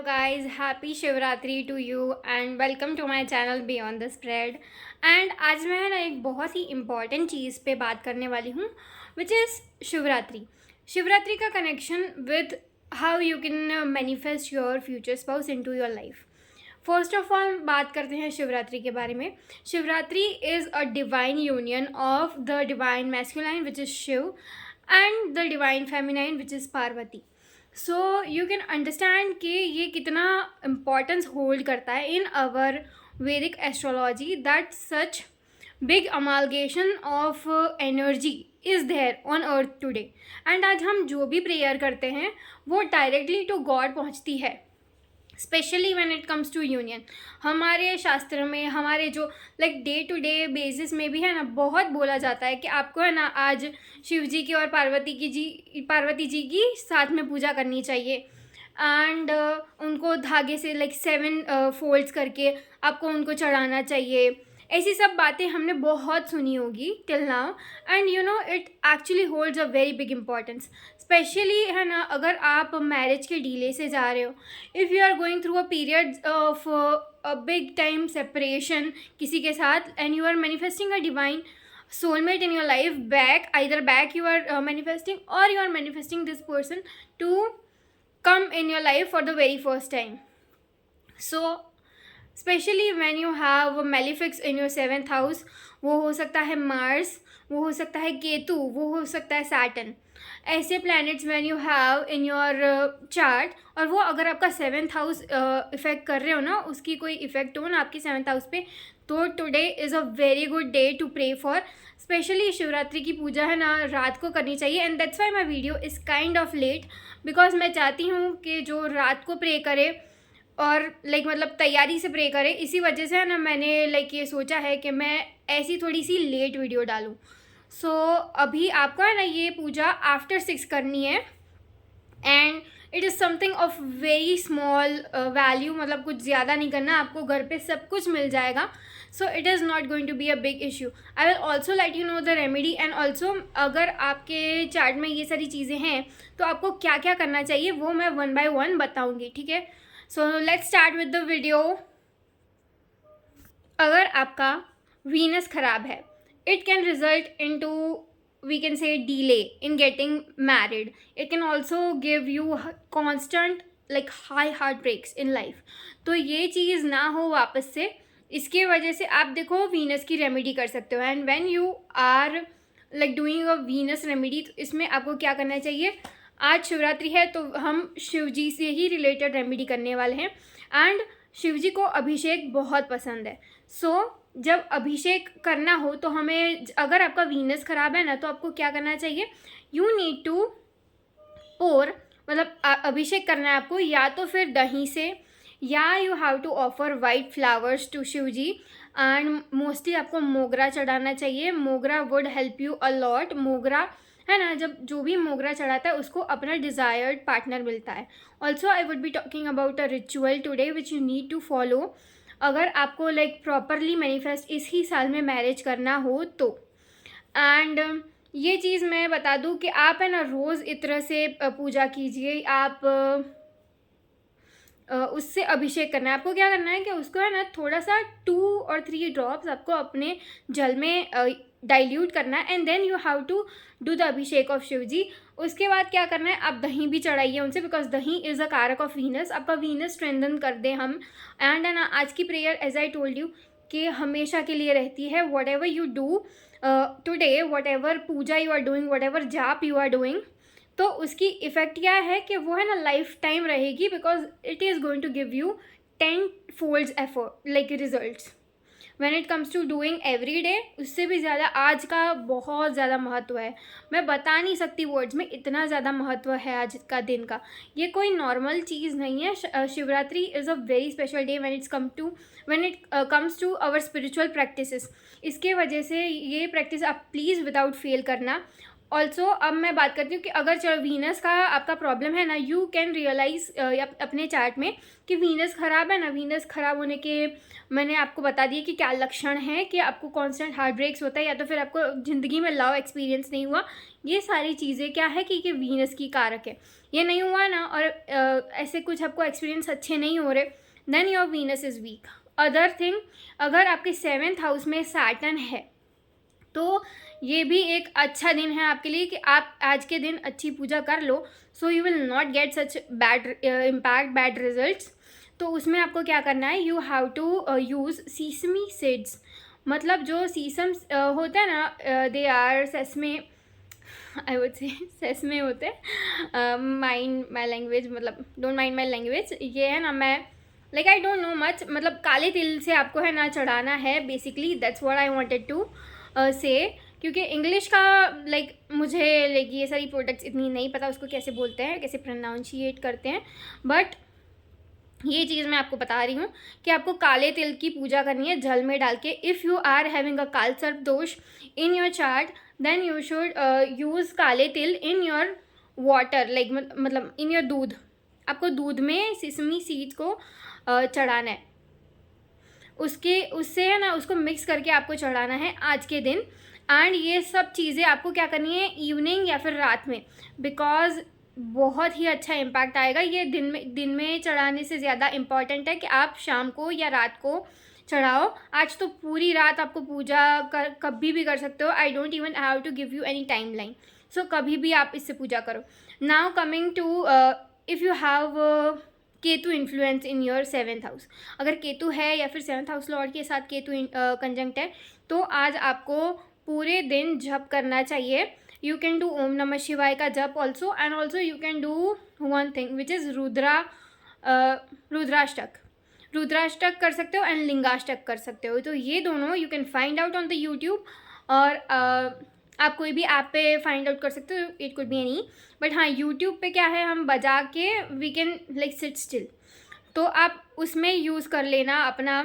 Guys, happy Shivratri to you and welcome to my channel beyond the spread. And आज मैं ना एक बहुत ही इम्पॉर्टेंट चीज़ पे बात करने वाली हूँ विच इज़ शिवरात्रि। शिवरात्रि का connection with how you can manifest your future spouse into your life. First of all बात करते हैं शिवरात्रि के बारे में। Shivratri is a divine union of the divine masculine which is Shiv and the divine feminine which is Parvati. So you can understand कि ये कितना importance hold करता है in our Vedic astrology that such big amalgamation of energy is there on earth today. And आज हम जो भी prayer करते हैं वो डायरेक्टली टू गॉड पहुंचती है, specially when it comes to union. हमारे शास्त्र में हमारे जो डे टू डे बेसिस में भी है ना, बहुत बोला जाता है कि आपको है ना आज शिव जी की और पार्वती जी की साथ में पूजा करनी चाहिए। एंड उनको धागे से 7 फोल्ड्स करके आपको उनको चढ़ाना चाहिए। ऐसी सब बातें हमने बहुत सुनी होगी till now. And you know it actually holds a very big importance, specially है ना अगर आप मैरिज के डीले से जा रहे हो, if you are going through a period of a big time separation किसी के साथ and you are manifesting a divine soulmate in your life back you are manifesting, or you are manifesting this person to come in your life for the very first time. So specially when you have malefics in your 7th house, वो हो सकता है Mars, वो हो सकता है केतु, वो हो सकता है सैटर्न। ऐसे planets when you have in your chart, और वो अगर आपका 7th हाउस इफेक्ट कर रहे हो ना, उसकी कोई इफेक्ट हो ना आपके 7th हाउस पे, तो today is a very good day to pray for. Specially Shivratri की पूजा है ना रात को करनी चाहिए, and that's why my video is kind of late, because मैं चाहती हूँ कि जो रात को प्रे करे और मतलब तैयारी से प्रे करें। इसी वजह से है ना मैंने ये सोचा है कि मैं ऐसी थोड़ी सी लेट वीडियो डालूँ। सो अभी आपको है ना ये पूजा आफ्टर 6 करनी है, and it is something of very small value, मतलब कुछ ज़्यादा नहीं करना, आपको घर पे सब कुछ मिल जाएगा। So it is not going to be a big issue. I will also let you know the remedy, and also अगर आपके चार्ट में ये सारी चीज़ें हैं तो आपको क्या क्या करना चाहिए वो मैं 1 by 1 बताऊँगी, ठीक है। So let's start with the video. अगर आपका वीनस खराब है, it can result in to, we can say, delay in getting married. It can also give you constant high heart breaks in life. तो ये चीज़ ना हो वापस से, इसके वजह से आप देखो वीनस की रेमेडी कर सकते हो। And when you are doing a Venus remedy, तो इसमें आपको क्या करना चाहिए, आज शिवरात्रि है तो हम शिव जी से ही रिलेटेड रेमेडी करने वाले हैं। एंड शिव जी को अभिषेक बहुत पसंद है। सो जब अभिषेक करना हो तो हमें, अगर आपका वीनस खराब है ना, तो आपको क्या करना चाहिए, यू नीड टू पोर, अभिषेक करना है आपको या तो फिर दही से, or you have to offer white flowers to Shiv ji. And mostly आपको मोगरा चढ़ाना चाहिए। Mogra would help you a lot. मोगरा है ना, जब जो भी मोगरा चढ़ाता है उसको अपना डिज़ायर्ड पार्टनर मिलता है। Also I would be talking about a ritual today which you need to follow अगर आपको प्रॉपरली मैनिफेस्ट इसी साल में मैरिज करना हो तो। एंड ये चीज़ मैं बता दूँ कि आप है ना रोज़ इत्र से पूजा कीजिए। आप उससे अभिषेक करना है। आपको क्या करना है कि उसको है ना थोड़ा सा 2 or 3 ड्रॉप्स आपको अपने जल में डाइल्यूट करना है, and then you have to do the abhishek of Shiv ji. उसके बाद क्या करना है, आप दही भी चढ़ाइए उनसे, बिकॉज दही is a karak of Venus. आपका वीनस स्ट्रेंथन कर दें हम। एंड है ना आज की prayer as I told you कि हमेशा के लिए रहती है। What ever you do today, what ever puja you are doing, what ever jaap you are doing, तो उसकी इफ़ेक्ट क्या है कि वो है ना लाइफ टाइम रहेगी, because it is going to give you 10 folds effort results when it comes to doing every day. उससे भी ज़्यादा आज का बहुत ज़्यादा महत्व है। मैं बता नहीं सकती वर्ड्स में, इतना ज़्यादा महत्व है आज का दिन का। ये कोई नॉर्मल चीज़ नहीं है। Shivratri is a very special day when it comes to our spiritual practices. इसके वजह से ये प्रैक्टिस आप प्लीज़ विदाउट फेल करना। ऑल्सो अब मैं बात करती हूँ कि अगर चलो वीनस का आपका प्रॉब्लम है ना, यू कैन रियलाइज़ अपने चार्ट में कि वीनस ख़राब है ना। वीनस ख़राब होने के मैंने आपको बता दिया कि क्या लक्षण है, कि आपको कॉन्स्टेंट हार्ट ब्रेक्स होता है, या तो फिर आपको ज़िंदगी में लव एक्सपीरियंस नहीं हुआ। ये सारी चीज़ें क्या है कि वीनस की कारक है। ये नहीं हुआ ना, और ऐसे कुछ आपको एक्सपीरियंस अच्छे नहीं हो रहे, then your Venus is weak. Other thing, अगर आपके 7th हाउस में सैटर्न है तो ये भी एक अच्छा दिन है आपके लिए कि आप आज के दिन अच्छी पूजा कर लो, so you will not get such bad impact, bad results. तो उसमें आपको क्या करना है, you have to use sesame seeds. मतलब जो सीसम होता है ना, they are sesame, I would say sesame होते हैं। माइंड माई लैंग्वेज, मतलब डोंट माइंड माई लैंग्वेज। ये है ना, मैं like I don't know much, मतलब काले तिल से आपको है ना चढ़ाना है basically, that's what I wanted to से। क्योंकि इंग्लिश का मुझे ये सारी प्रोडक्ट्स इतनी नहीं पता उसको कैसे बोलते हैं, कैसे प्रोनाउंशिएट करते हैं, बट ये चीज़ मैं आपको बता रही हूँ कि आपको काले तिल की पूजा करनी है जल में डाल के। If you are having a kaal sarp dosh in your chart, then you should use kale til in your water, मतलब इन योर दूध। आपको दूध में सिसमी सीड्स को चढ़ाना है, उससे है ना, उसको मिक्स करके आपको चढ़ाना है आज के दिन। एंड ये सब चीज़ें आपको क्या करनी है इवनिंग या फिर रात में, बिकॉज बहुत ही अच्छा इम्पैक्ट आएगा। ये दिन में चढ़ाने से ज़्यादा इम्पॉर्टेंट है कि आप शाम को या रात को चढ़ाओ। आज तो पूरी रात आपको पूजा कभी भी कर सकते हो। I don't even have to give you any timeline, so कभी भी आप इससे पूजा करो। Now coming to, if you have Ketu influence in your 7th house, अगर केतु है या फिर 7th हाउस लॉर्ड के साथ केतु कंजंक्ट है, तो आज आपको पूरे दिन जप करना चाहिए। यू कैन डू ओम नमः शिवाय का जप also, and also you can do one thing which is Rudrashtak कर सकते हो एंड लिंगाष्टक कर सकते हो। तो ये दोनों you can find out on the YouTube, और आप कोई भी ऐप पे फाइंड आउट कर सकते हो, it could be any. But हाँ, यूट्यूब पे क्या है, हम बजा के वी कैन सिट स्टिल, तो आप उसमें यूज़ कर लेना अपना,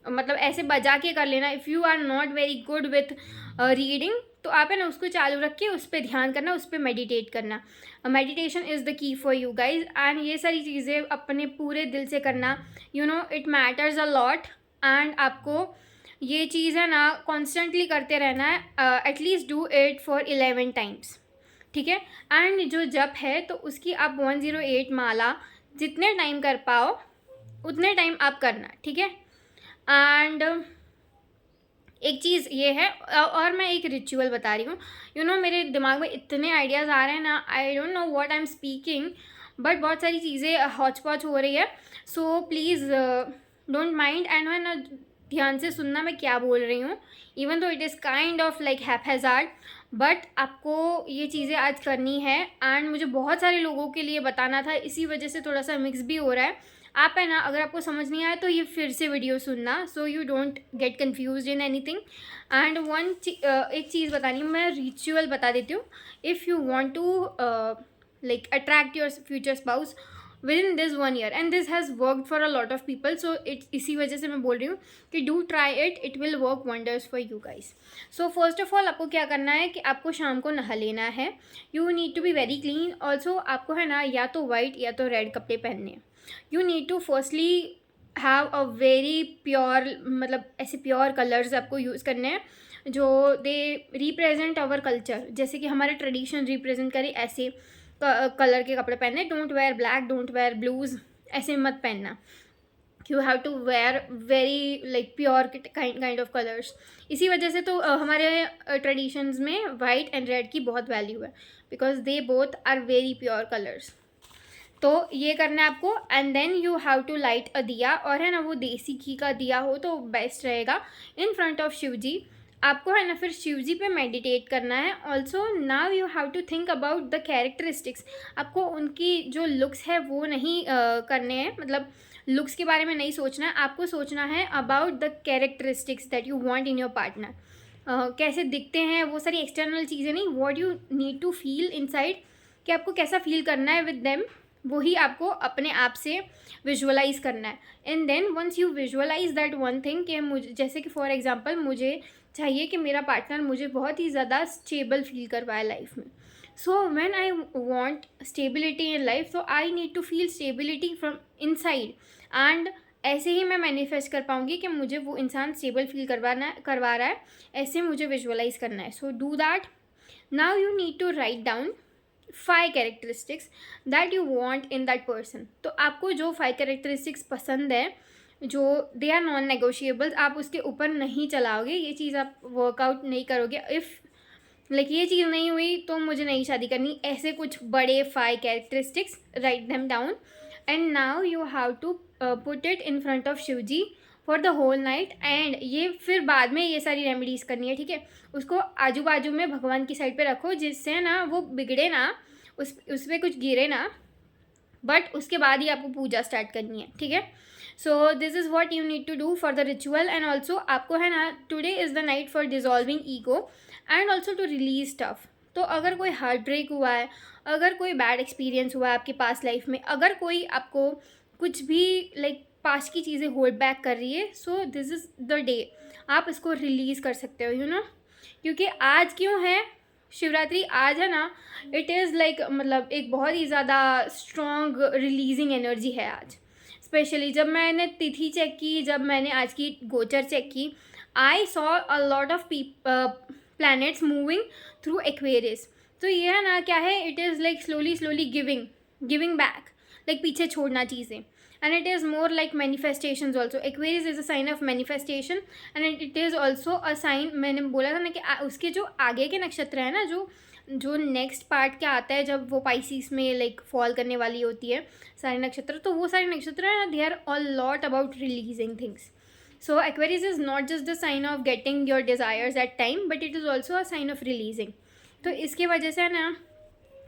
मतलब ऐसे बजा के कर लेना। If you are not very good with reading, तो आप है ना उसको चालू रख के उस पर ध्यान करना, उस पर मेडिटेट करना। Meditation is the key for you guys, and ये सारी चीज़ें अपने पूरे दिल से करना, you know it matters a lot. And आपको ये चीज़ है ना कॉन्स्टेंटली करते रहना है, at least do it for 11 times, ठीक है। एंड जो जप है तो उसकी आप 108 माला जितने टाइम कर पाओ उतने टाइम आप करना, ठीक है। एंड एक चीज़ ये है, और मैं एक रिचुअल बता रही हूँ। यू नो मेरे दिमाग में इतने आइडियाज़ आ रहे हैं ना, आई don't know what I am speaking, but बहुत सारी चीज़ें हौच पौच हो रही है, so please don't mind, and है ना ध्यान से सुनना मैं क्या बोल रही हूँ, even though it is kind of hazard, but आपको ये चीज़ें आज करनी है। एंड मुझे बहुत सारे लोगों के लिए बताना था, इसी वजह से थोड़ा सा मिक्स भी हो रहा है। आप है ना, अगर आपको समझ नहीं आया तो ये फिर से वीडियो सुनना, so you don't get confuse in anything. And एक चीज़ बतानी, मैं रिचुअल बता देती हूँ। If you want to attract your future spouse within this 1 year, and this has worked for a lot of people, so इसी वजह से मैं बोल रही हूँ कि do try it, it will work wonders for you guys. So first of all आपको क्या करना है कि आपको शाम को नहा लेना है। You need to be very clean. Also आपको है ना या तो वाइट या तो रेड कपड़े पहनने हैं। You need to firstly have a very pure, मतलब ऐसे प्योर कलर्स आपको यूज़ करने हैं जो दे रिप्रेजेंट आवर कल्चर, जैसे कि हमारे ट्रेडिशन रिप्रेजेंट करे, ऐसे कलर के कपड़े पहनने। Don't wear black, don't wear blues, ऐसे मत पहनना। You have to wear very pure kind of colours. इसी वजह से तो हमारे ट्रेडिशंस में वाइट एंड रेड की बहुत वैल्यू है, because they both are very pure colours. तो ये करना है आपको। And then you have to light a diya, और है ना वो देसी घी का दिया हो तो बेस्ट रहेगा, इन फ्रंट ऑफ शिव जी। आपको है ना फिर शिव जी पे मेडिटेट करना है। Also now you have to think about the characteristics. आपको उनकी जो लुक्स है वो नहीं करने हैं, मतलब लुक्स के बारे में नहीं सोचना है, आपको सोचना है about the characteristics that you want in your partner. कैसे दिखते हैं वो सारी एक्सटर्नल चीज़ें नहीं, what you need to feel inside, कि आपको कैसा फील करना है विद देम, वही आपको अपने आप से विजुअलाइज करना है। And then once you visualise that one thing, कि मुझे जैसे कि फॉर एग्जांपल मुझे चाहिए कि मेरा पार्टनर मुझे बहुत ही ज़्यादा स्टेबल फील करवाए लाइफ में. So when I want stability in life, so I need to feel stability from inside. And ऐसे ही मैं मैनिफेस्ट कर पाऊँगी कि मुझे वो इंसान स्टेबल फील करवा रहा है. ऐसे मुझे विजुअलाइज करना है. So do that. Now you need to write down 5 characteristics that you want in that person. तो आपको जो 5 कैरेक्टरिस्टिक्स पसंद है, जो दे आर नॉन नेगोशिएबल्स, आप उसके ऊपर नहीं चलाओगे, ये चीज़ आप वर्कआउट नहीं करोगे. इफ़ लाइक ये चीज़ नहीं हुई तो मुझे नई शादी करनी, ऐसे कुछ बड़े 5 characteristics, write them down. And now you have to put it in front of Shiv ji for the whole night. And ये फिर बाद में ये सारी रेमेडीज़ करनी है, ठीक है. उसको आजू बाजू में भगवान की साइड पे रखो, जिससे ना वो बिगड़े ना, उस पर कुछ गिरे ना, बट उसके बाद ही आपको पूजा स्टार्ट करनी है, ठीक है. So this is what you need to do for the ritual. And also आपको है ना, today is the night for dissolving ego and also to release stuff. तो अगर कोई हार्ट ब्रेक हुआ है, अगर कोई बैड एक्सपीरियंस हुआ है आपके पास लाइफ में, अगर कोई आपको कुछ भी लाइक पास्ट की चीज़ें होल्ड बैक कर रही है, so this is the day आप इसको रिलीज़ कर सकते हो, यू नो. क्योंकि आज क्यों है शिवरात्रि, आज है ना, इट इज़ लाइक मतलब एक बहुत ही ज़्यादा स्ट्रॉन्ग रिलीजिंग एनर्जी है आज. स्पेशली जब मैंने तिथि चेक की, जब मैंने आज की गोचर चेक की, I saw a lot of planets moving through Aquarius. तो ये है ना, क्या है, it is like slowly giving back, like पीछे छोड़ना चीज़ें. And it is more like manifestations also. Aquarius is a sign of manifestation and it is also a sign. मैंने बोला था ना कि उसके जो आगे के नक्षत्र है ना, जो नेक्स्ट पार्ट क्या आता है जब वो पाइसिस में लाइक फॉल करने वाली होती है सारे नक्षत्र, तो वो सारे नक्षत्र है ना, they are a lot about releasing things. So Aquarius is not just the sign of getting your desires at time, but it is also a sign of releasing. तो इसके वजह से ना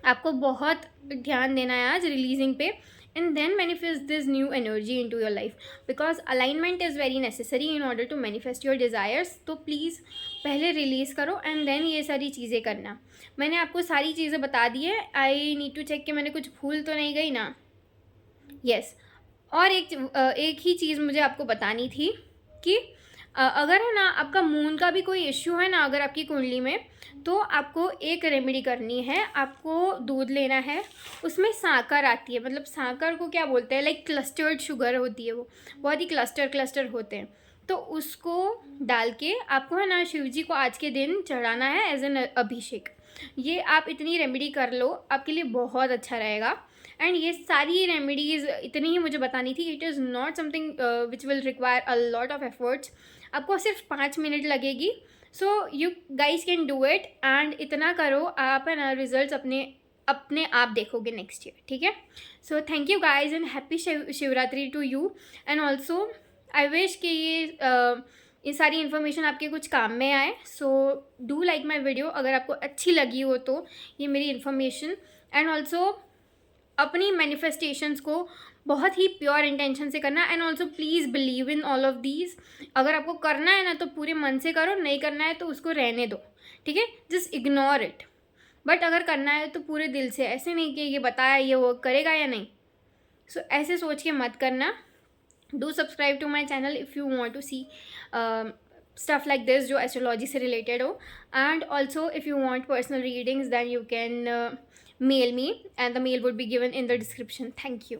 आपको बहुत ध्यान देना है आज रिलीजिंग पे. And then manifest this new energy in to your life, because alignment is very necessary in order to manifest your desires. तो प्लीज़ पहले रिलीज़ करो एंड देन ये सारी चीज़ें करना. मैंने आपको सारी चीज़ें बता दी है. आई नीड टू चेक कि मैंने कुछ भूल तो नहीं गई ना. यस. और एक ही चीज़ मुझे आपको बतानी थी कि अगर है ना आपका मून का भी कोई इश्यू है ना, अगर आपकी कुंडली में, तो आपको एक रेमेडी करनी है. आपको दूध लेना है, उसमें साकर आती है, मतलब साकर को क्या बोलते हैं, लाइक क्लस्टर्ड शुगर होती है, वो बहुत ही क्लस्टर होते हैं. तो उसको डाल के आपको है ना शिव जी को आज के दिन चढ़ाना है एज एन अभिषेक. ये आप इतनी रेमेडी कर लो, आपके लिए बहुत अच्छा रहेगा. एंड ये सारी रेमेडीज़ इतनी ही मुझे बतानी थी. It is not something which will require a lot of efforts. आपको सिर्फ 5 मिनट लगेगी. So you guys can do it. And इतना करो, आप है ना रिजल्ट्स अपने आप देखोगे नेक्स्ट ईयर, ठीक है. So thank you guys and happy Shivratri to you. And also I wish कि ये सारी इन्फॉर्मेशन आपके कुछ काम में आए. So do like my video अगर आपको अच्छी लगी हो तो ये मेरी इन्फॉर्मेशन. एंड ऑल्सो अपनी मैनिफेस्टेशंस को बहुत ही प्योर इंटेंशन से करना. And also please believe in all of these. अगर आपको करना है ना तो पूरे मन से करो, नहीं करना है तो उसको रहने दो, ठीक है. Just ignore it. बट अगर करना है तो पूरे दिल से, ऐसे नहीं कि ये बताया ये वो करेगा या नहीं. सो ऐसे सोच के मत करना. Do subscribe to my channel if you want to see stuff like this जो एस्ट्रोलॉजी से रिलेटेड हो. And also if you want personal readings then you can mail me and the mail would be given in the description. Thank you.